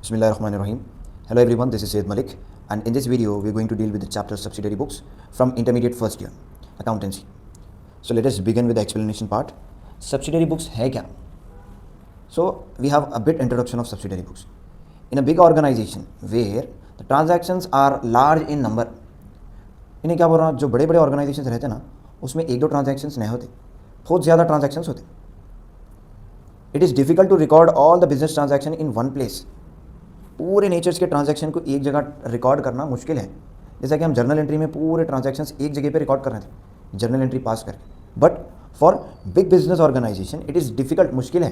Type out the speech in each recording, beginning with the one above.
Bismillahirrahmanirrahim. Hello everyone, this is Syed Malik, and in this video we're going to deal with the chapter subsidiary books from intermediate first year accountancy. So let us begin with the explanation part. Subsidiary books है क्या? So we have a bit introduction of subsidiary books. In a big organization where the transactions are large in number, इन्हें क्या बोल रहा हूँ, जो बड़े बड़े ऑर्गेनाइजेशन रहते हैं ना, उसमें एक दो ट्रांजैक्शंस नहीं होते, बहुत ज़्यादा ट्रांजैक्शंस होते. It is difficult to record all the business transaction in one place. पूरे नेचर्स के ट्रांजैक्शन को एक जगह रिकॉर्ड करना मुश्किल है. जैसा कि हम जर्नल एंट्री में पूरे ट्रांजैक्शंस एक जगह पे रिकॉर्ड कर रहे थे, जर्नल एंट्री पास करके. But for big business organization it is difficult, मुश्किल है.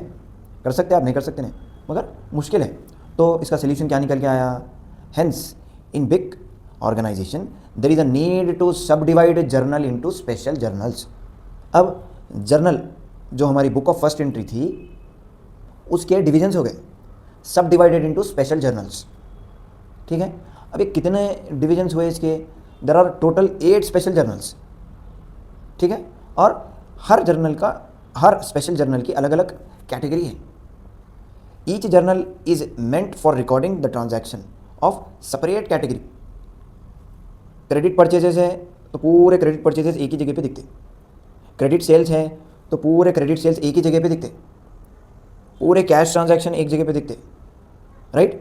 कर सकते हैं आप, नहीं कर सकते नहीं, मगर मुश्किल है. तो इसका सोल्यूशन क्या निकल के आया? Hence in big organisation there is a need to subdivide journal into special journals. अब जर्नल जो हमारी बुक ऑफ फर्स्ट एंट्री थी उसके डिविजन्स हो गए, सब डिवाइडेड इनटू स्पेशल जर्नल्स. ठीक है. अब ये कितने डिविजन्स हुए इसके? There are total 8 special journals. ठीक है. और हर जर्नल का, हर स्पेशल जर्नल की अलग अलग कैटेगरी है. Each journal is meant for recording the transaction of separate category. Credit purchases है तो पूरे क्रेडिट परचेजेस एक ही जगह पे दिखते. क्रेडिट सेल्स है तो पूरे क्रेडिट सेल्स एक ही जगह पे दिखते. पूरे कैश ट्रांजैक्शन एक जगह पे दिखते. Right.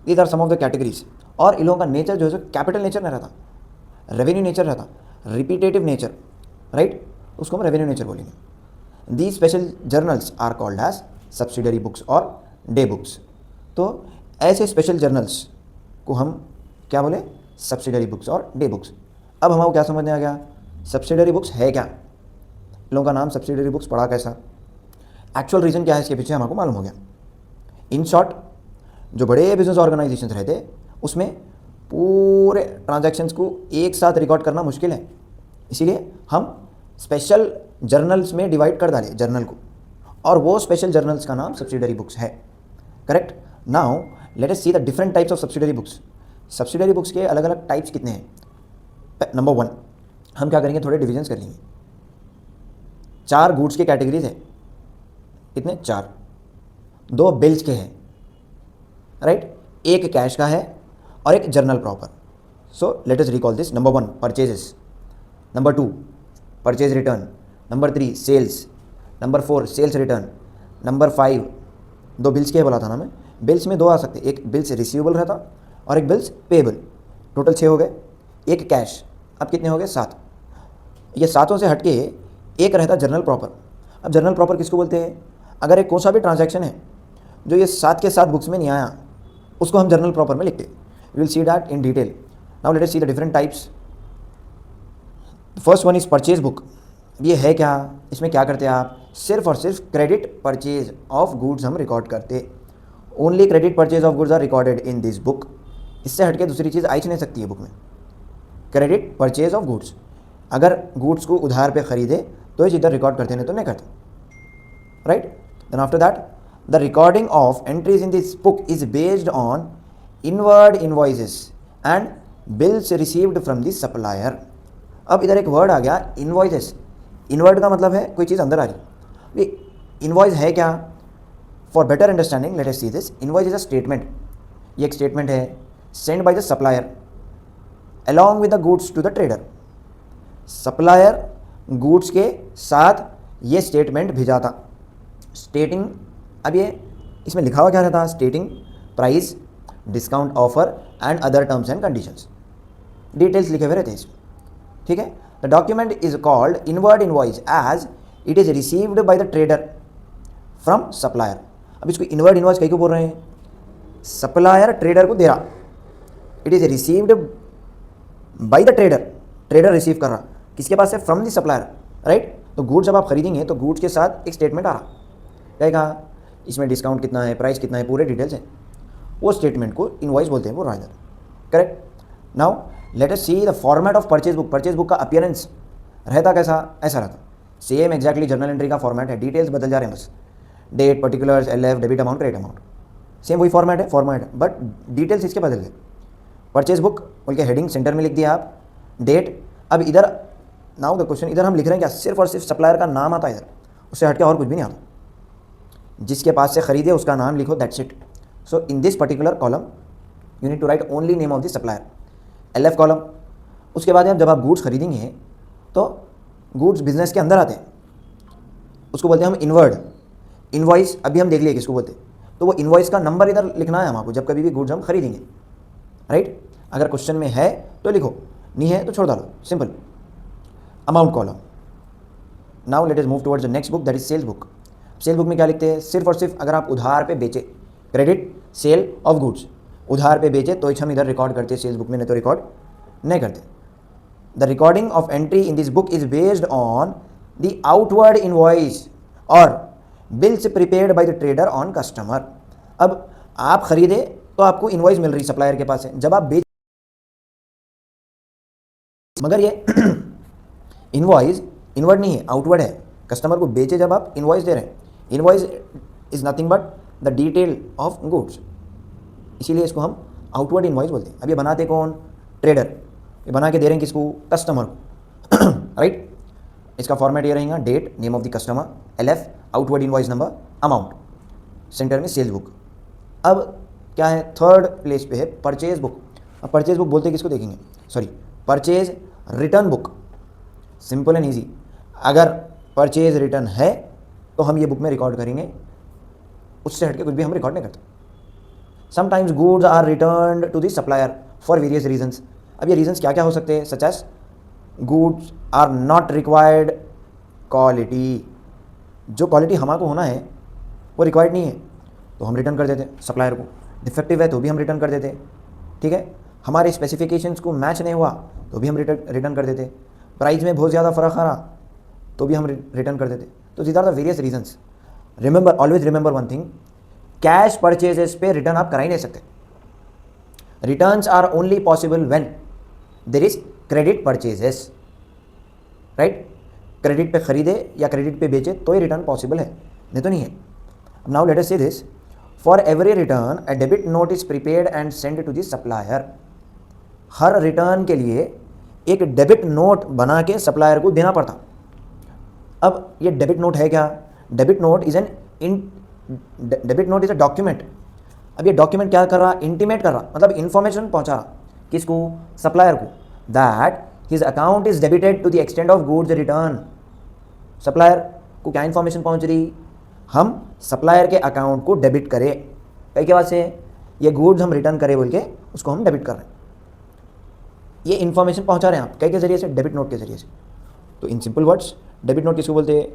These are some of the categories. और इन लोगों का नेचर जो है कैपिटल नेचर नहीं रहता, रेवेन्यू नेचर रहता, रिपीटेटिव नेचर. राइट. उसको हम रेवेन्यू नेचर बोलेंगे. These special journals are called as subsidiary books और डे बुक्स. तो ऐसे स्पेशल जर्नल्स को हम क्या बोले? सब्सिडरी बुक्स और डे बुक्स. अब हमारे क्या समझ में आ गया? सब्सिडरी बुक्स है क्या? इन लोगों का नाम सब्सिडरी बुक्स पड़ा कैसा? एक्चुअल रीज़न क्या है इसके पीछे हमको मालूम हो गया. इन शॉर्ट, जो बड़े बिजनेस ऑर्गेनाइजेशन रहते उसमें पूरे ट्रांजैक्शंस को एक साथ रिकॉर्ड करना मुश्किल है. इसीलिए हम स्पेशल जर्नल्स में डिवाइड कर डाले जर्नल को, और वो स्पेशल जर्नल्स का नाम सब्सिडरी बुक्स है. Correct. Now let us see the different types of subsidiary books. Subsidiary books के अलग अलग टाइप्स कितने हैं? नंबर 1 हम क्या करेंगे, थोड़े डिविजन्स कर लेंगे. 4 गुड्स के कैटेगरीज है. कितने? 4. 2 बिल्स के हैं. राइट. एक कैश का है और एक journal proper. So let us recall this. Number 1 purchases. Number 2 purchase return. Number 3 sales. Number 4 sales return. Number 5 2 bills के बोला था ना मैं. बिल्स में 2 आ सकते, एक बिल्स रिसीवेबल रहता और एक बिल्स पेएबल. टोटल 6 हो गए. एक कैश. अब कितने हो गए? 7. ये 7 से हटके एक रहता जर्नल प्रॉपर. अब जर्नल प्रॉपर किसको बोलते हैं? अगर एक कौन सा भी ट्रांजैक्शन है जो ये 7 के 7 बुक्स में नहीं आया, उसको हम जर्नल प्रॉपर में लिखते. We will see that in detail. Now let us see the different types. First one is purchase book. ये है क्या? इसमें क्या करते हैं आप? सिर्फ और सिर्फ क्रेडिट परचेज ऑफ गुड्स हम रिकॉर्ड करते. Only credit purchase of goods are recorded in this book. इससे हटके दूसरी चीज़ आई नहीं सकती है बुक में. Credit purchase of goods. अगर गुड्स को उधार पे ख़रीदे तो ये इधर रिकॉर्ड करते, नहीं तो नहीं करते. Right. Then after that the recording of entries in this book is based on inward invoices and bills received from the supplier. अब इधर एक वर्ड आ गया, इनवॉइसेस. इनवर्ड का मतलब है कोई चीज़ अंदर आ रही. इनवॉइस है क्या? For better understanding let us see this. Invoice is a statement. ये एक स्टेटमेंट है send by the supplier along with the goods to the trader. Supplier goods के साथ ये स्टेटमेंट भेजाता. स्टेटिंग, अब ये इसमें लिखा हुआ क्या रहता? Stating price, discount offer and other terms and conditions. Details लिखे हुए रहते हैं इसमें. ठीक है. The document is called inward invoice as it is received by the trader from supplier. अब इसको इनवर्ड इनवॉइस कहीं को बोल रहे हैं? सप्लायर ट्रेडर को दे रहा. It is received by the trader. Trader receive कर रहा किसके पास से? From the supplier. राइट. तो गुड्स जब आप खरीदेंगे तो गुड्स के साथ एक स्टेटमेंट आ रहा, कहेगा इसमें डिस्काउंट कितना है, प्राइस कितना है, पूरे डिटेल्स हैं. वो स्टेटमेंट को इनवॉइस बोलते हैं, वो rider. Correct. Now let us see the format of purchase book. Purchase book का अपीयरेंस रहता कैसा? ऐसा रहता. सेम एग्जैक्टली जर्नल एंट्री का फॉर्मेट है, डिटेल्स बदल जा रहे हैं बस. Date, particulars, LF, debit amount, credit amount, same वही फॉर्मेट है, बट डिटेल्स इसके बदल गए. परचेज बुक बोल के हेडिंग सेंटर में लिख दिया आप, डेट. अब इधर नाउ द क्वेश्चन, इधर हम लिख रहे हैं क्या? सिर्फ और सिर्फ सप्लायर का नाम आता है इधर, उससे हटके और कुछ भी नहीं आता. जिसके पास से ख़रीदे उसका नाम लिखो, that's it. So in this particular column you need to write only name of the supplier, LF column. उसके बाद जब आप गुड्स खरीदेंगे तो गुड्स बिजनेस के अंदर आते हैं, उसको बोलते हैं हम इनवर्ड इनवॉइस। अभी हम देख लिए किसको बोलते हैं, तो वो इनवॉइस का नंबर इधर लिखना है हम आपको जब कभी भी गुड्स हम खरीदेंगे, राइट। अगर क्वेश्चन में है तो लिखो, नहीं है तो छोड़ डालो, simple. Amount column. Now let us move towards the next book, that is sales book. Sale book में क्या लिखते हैं, सिर्फ और सिर्फ अगर आप उधार पे बेचे, क्रेडिट सेल ऑफ गुड्स, उधार पे बेचे तो हम इधर रिकॉर्ड करते हैं सेल्स बुक में, नहीं तो रिकॉर्ड नहीं करते। The recording of entry in this book is based on the outward invoice और bills prepared by the trader on customer. अब आप खरीदे तो आपको इनवॉइस मिल रही सप्लायर के पास है, जब आप बेच, मगर ये इनवॉइस इनवर्ड नहीं है, आउटवर्ड है। कस्टमर को बेचे जब आप इनवॉइस दे रहे हैं, invoice is nothing but the detail of goods, इसीलिए इसको हम आउटवर्ड इनवॉइस बोलते हैं। अब ये बनाते कौन, ट्रेडर, ये बना के दे रहे हैं किसको, कस्टमर को, राइट। इसका फॉर्मेट ये रहेगा, date, name of the customer, LF, outward invoice number, amount, center में सेल्स बुक। अब क्या है, थर्ड प्लेस पे है परचेज बुक। अब परचेज बुक बोलते किसको देखेंगे, sorry, purchase return book. Simple and easy, अगर परचेज रिटर्न है तो हम ये बुक में रिकॉर्ड करेंगे, उससे हटके कुछ भी हम रिकॉर्ड नहीं करते। Sometimes goods are return to the supplier for various reasons. अब ये रीजंस क्या क्या हो सकते हैं, such as goods are not required quality, जो क्वालिटी हमारे को होना है वो रिक्वायर्ड नहीं है तो हम रिटर्न कर देते सप्लायर को, डिफेक्टिव है तो भी हम रिटर्न कर देते, ठीक है। हमारे स्पेसिफिकेशंस को मैच नहीं हुआ तो भी हम रिटर्न कर देते, प्राइस में बहुत ज़्यादा फ़र्क आ रहा तो भी हम रिटर्न कर देते। तो these are the various reasons. Remember, always remember one thing, cash purchases पे रिटर्न आप करा ही नहीं सकते। Returns are only possible when there is credit purchases, right. Credit पे खरीदे या क्रेडिट पे बेचे तो ही रिटर्न पॉसिबल है, नहीं तो नहीं है। Now let us see this, for every return a debit note is prepaid and send to the supplier. हर रिटर्न के लिए एक डेबिट नोट बना के सप्लायर को देना पड़ता। अब ये डेबिट नोट है क्या, debit note is debit note is a document. अब ये डॉक्यूमेंट क्या कर रहा, इंटीमेट कर रहा, मतलब इंफॉर्मेशन पहुंचा रहा किसको, सप्लायर को, that his account is debited to the extent of goods return. Supplier को क्या इंफॉर्मेशन पहुंच रही, हम सप्लायर के अकाउंट को डेबिट करें, कई के बाद से ये गुड्स हम रिटर्न करें बोल के उसको हम डेबिट कर रहे हैं। ये इन्फॉर्मेशन पहुंचा रहे हैं आप कई के जरिए से, डेबिट नोट के जरिए से। तो in simple words debit note किसको बोलते हैं,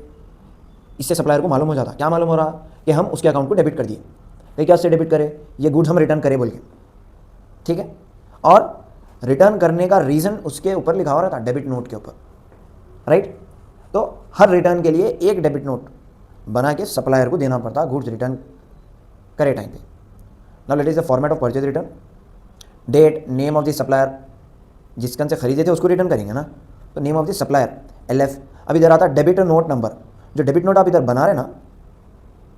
इससे सप्लायर को मालूम हो जाता, क्या मालूम हो रहा कि हम उसके अकाउंट को डेबिट कर दिए, कई क्या से डेबिट करें, ये गुड्स हम रिटर्न करें बोल के, ठीक है। और रिटर्न करने का रीज़न उसके ऊपर लिखा हो रहा था, डेबिट नोट के ऊपर, राइट। तो हर रिटर्न के लिए एक डेबिट नोट बना के सप्लायर को देना पड़ता गुड्स रिटर्न करे टाइम पे। Now let is the format of purchase return, date, name of the supplier, जिसकन से खरीदे थे उसको रिटर्न करेंगे ना, तो name of the supplier, LF। अब इधर आता डेबिट नोट नंबर, जो डेबिट नोट आप इधर बना रहे ना,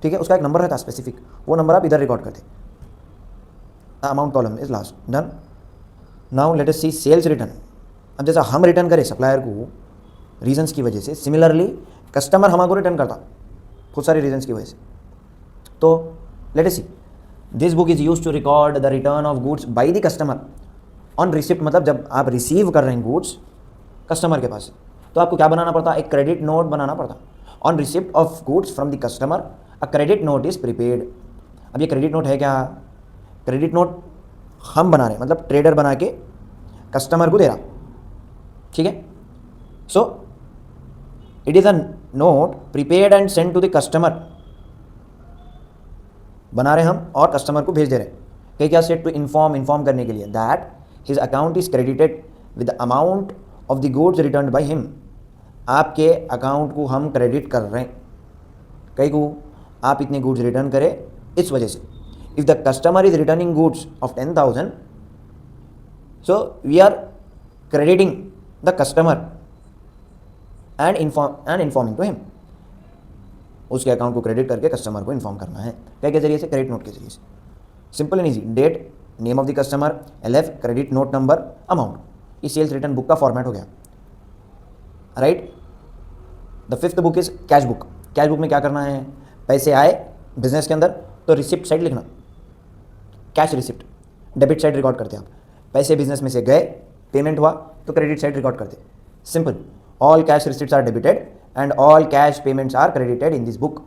ठीक है, उसका एक नंबर रहता है स्पेसिफिक, वो नंबर आप इधर रिकॉर्ड करते। Amount column is last, done. Now let us see sales return. अब जैसा हम रिटर्न करें सप्लायर को रीजंस की वजह से, सिमिलरली कस्टमर हमारे को रिटर्न करता बहुत सारे रीजंस की वजह से। तो let us see, this book is used to record the return of goods by the customer on receipt. मतलब जब आप रिसीव कर रहे हैं गुड्स कस्टमर के पास से, तो आपको क्या बनाना पड़ता, एक क्रेडिट नोट बनाना पड़ता। On receipt of goods from the customer a credit note is prepaid. अब ये क्रेडिट नोट है क्या, क्रेडिट नोट हम बना रहे हैं, मतलब ट्रेडर बना के कस्टमर को दे रहा, ठीक है। So it is a note prepaid and send to the customer, बना रहे हम और कस्टमर को भेज दे रहे हैं, कई क्या सेट टू इन्फॉर्म करने के लिए that his account is credited with the amount of the goods return by him. आपके अकाउंट को हम क्रेडिट कर रहे हैं, कई को आप इतने गुड्स रिटर्न करें इस वजह से। If the customer is returning goods of 10,000, so we are crediting the customer and informing to him. उसके अकाउंट को क्रेडिट करके कस्टमर को इन्फॉर्म करना है, क्या के जरिए से, क्रेडिट नोट के जरिए से। Simple and easy, date, name of the customer, LF, credit note number, amount. ये सेल्स रिटर्न बुक का फॉर्मेट हो गया, right. The fifth book is cash book. Cash book में क्या करना है, पैसे आए बिजनेस के अंदर तो रिसिप्ट साइड लिखना, cash receipt, debit side record करते हैं आप, पैसे बिजनेस में से गए, पेमेंट हुआ तो क्रेडिट साइड रिकॉर्ड करते, simple. All cash receipts are debited and all cash payments are credited in this book.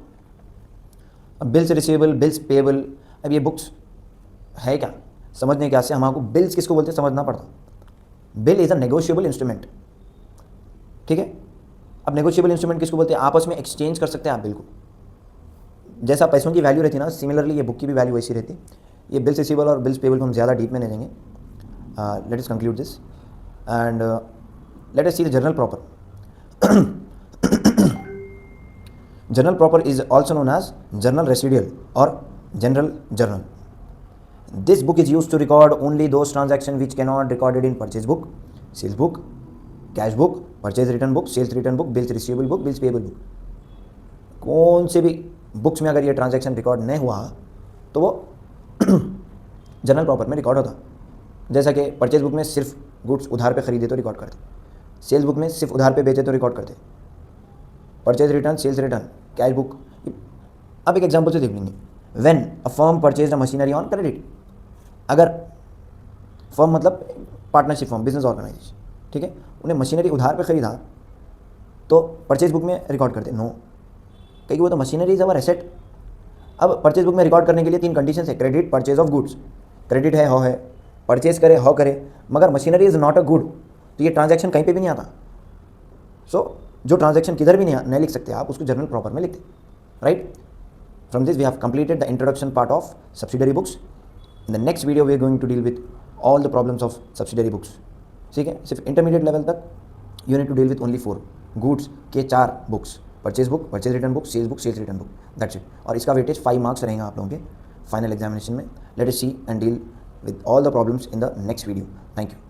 Bills receivable, bills payable, अब ये बुक्स है क्या, समझने के से हमको बिल्स किसको बोलते हैं समझना पड़ता। Bill is a negotiable instrument, ठीक है। अब नेगोशिएबल इंस्ट्रूमेंट किसको बोलते हैं, आपस में एक्सचेंज कर सकते हैं आप बिल को। जैसा पैसों की वैल्यू रहती है ना, सिमिलरली ये बुक की भी वैल्यू वैसी रहती है। ये बिल्स रिसीवेबल और बिल्स पेएबल को हम ज़्यादा डीप में नहीं लेंगे। Let us conclude this and let us see the journal proper. Journal proper is also known as journal residual or general journal. This book is used to record only those transactions which cannot be recorded in purchase book, sales book, cash book, purchase return book, sales return book, bills receivable book, bills payable book. कौन से भी books में अगर ये transaction record नहीं हुआ तो वो जर्नल प्रॉपर में रिकॉर्ड होता। जैसा कि परचेज बुक में सिर्फ गुड्स उधार पे खरीदे तो रिकॉर्ड करते, सेल्स बुक में सिर्फ उधार पे बेचे तो रिकॉर्ड करते, purchase return, sales return, cash book. अब एक एग्जांपल से देख लेंगे। When a firm purchase a machinery on credit, अगर फर्म मतलब पार्टनरशिप फर्म, बिजनेस ऑर्गेनाइजेशन, ठीक है, उन्हें मशीनरी उधार पे खरीदा तो परचेज बुक में रिकॉर्ड करते नो, क्योंकि वो तो मशीनरी इज अवर एसेट। अब परचेज बुक में रिकॉर्ड करने के लिए 3 कंडीशन है, credit, purchase of goods. Credit है, हो है, परचेज करे, हो करे, मगर machinery is not a good, तो ये ट्रांजैक्शन कहीं पे भी नहीं आता। सो जो ट्रांजैक्शन किधर भी नहीं लिख सकते आप, उसको जर्नल प्रॉपर में लिखते, right. From this we have completed the introduction part of subsidiary books. In the next video we are going to deal with all the problems of subsidiary books, ठीक है। सिर्फ इंटरमीडिएट लेवल तक you need to deal with only 4 goods के 4 books, purchase book, purchase return book, sales return book, that's it. और इसका weightage 5 marks रहेगा आप लोगों के फाइनल एग्जामिनेशन में। Let us see and deal with all the problems in the next video. Thank you.